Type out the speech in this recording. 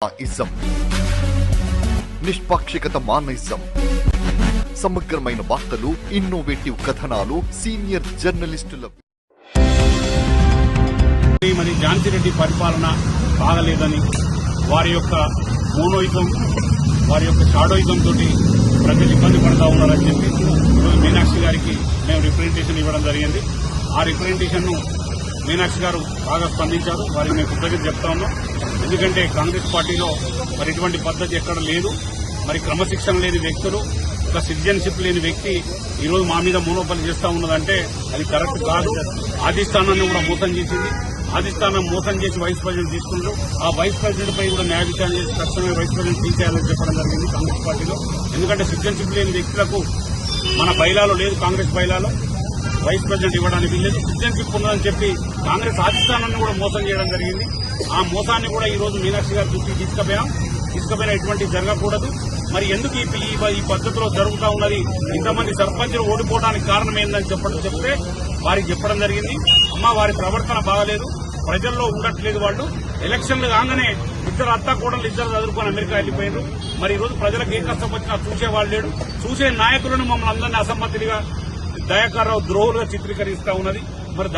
Ism నిష్పాక్షికత మానయిజం సమగ్రమైన వార్తలు innovative కథనాలు సీనియర్ జర్నలిస్టుల మరి ఝాన్సీ రెడ్డి పరిపాలన బాగలేదని వారి యొక్క మోనోయిజం వారి యొక్క షాడోయిజం తోటి ప్రజలు ఇబ్బంది పడతా ఉన్నారని చెప్పి ఈరోజు మీనాక్షి గారికి మేము రిప్రజెంటేషన్ ఇవ్వడం జరిగింది. ఆ రిప్రజెంటేషన్ ను మీనాక్షి గారు బాగా స్పందించారు. వారికి మేము కృతజ్ఞత చెప్తా ఉన్నాం. ఎందుకంటే కాంగ్రెస్ పార్టీలో మరి ఇటువంటి పద్ధతి ఎక్కడ లేదు. మరి క్రమశిక్షణ లేని వ్యక్తులు, ఒక సిటిజన్షిప్ లేని వ్యక్తి ఈరోజు మా మీద మోనోపలి చేస్తా ఉన్నదంటే అది కరెక్ట్ కాదు. ఆదిస్థానాన్ని కూడా మోసం చేసింది. ఆదిస్థానం మోసం చేసి వైస్ ప్రెసిడెంట్ తీసుకున్నారు. ఆ వైస్ ప్రెసిడెంట్ పై కూడా న్యాయ విచారణ చేసి తక్షణమే వైస్ ప్రెసిడెంట్ తీసేయాలని చెప్పడం జరిగింది కాంగ్రెస్ పార్టీలో. ఎందుకంటే సిటిజన్షిప్ లేని వ్యక్తులకు మన బైలాలో లేదు, కాంగ్రెస్ బైలాలో వైస్ ప్రెసిడెంట్ ఇవ్వడానికి వీల్లేదు. సిటిజన్షిప్ ఉన్నదని చెప్పి కాంగ్రెస్ ఆదిస్థానాన్ని కూడా మోసం చేయడం జరిగింది. ఆ మోసాన్ని కూడా ఈ రోజు మీనాక్షి గారి దృష్టికి తీసుకుపోయినా ఇటువంటి జరగకూడదు. మరి ఎందుకు ఈ పద్ధతిలో జరుగుతూ ఉన్నది, ఇంతమంది సర్పంచులు ఓడిపోవడానికి కారణం ఏందని చెప్తే వారికి చెప్పడం జరిగింది. వారి ప్రవర్తన బాగలేదు, ప్రజల్లో ఉండట్లేదు. వాళ్ళు ఎలక్షన్లు కాగానే ఇద్దరు అత్త కూడలు ఇద్దరు చదువుకొని అమెరికా వెళ్లిపోయారు. మరి ఈ రోజు ప్రజలకు ఏ కష్టం వచ్చినా చూసేవాళ్ళు లేడు. చూసే నాయకులను మమ్మల్ని అందరినీ అసమ్మతిగా దయాకర్రావు ద్రోహులుగా చిత్రీకరిస్తా ఉన్నది. మరి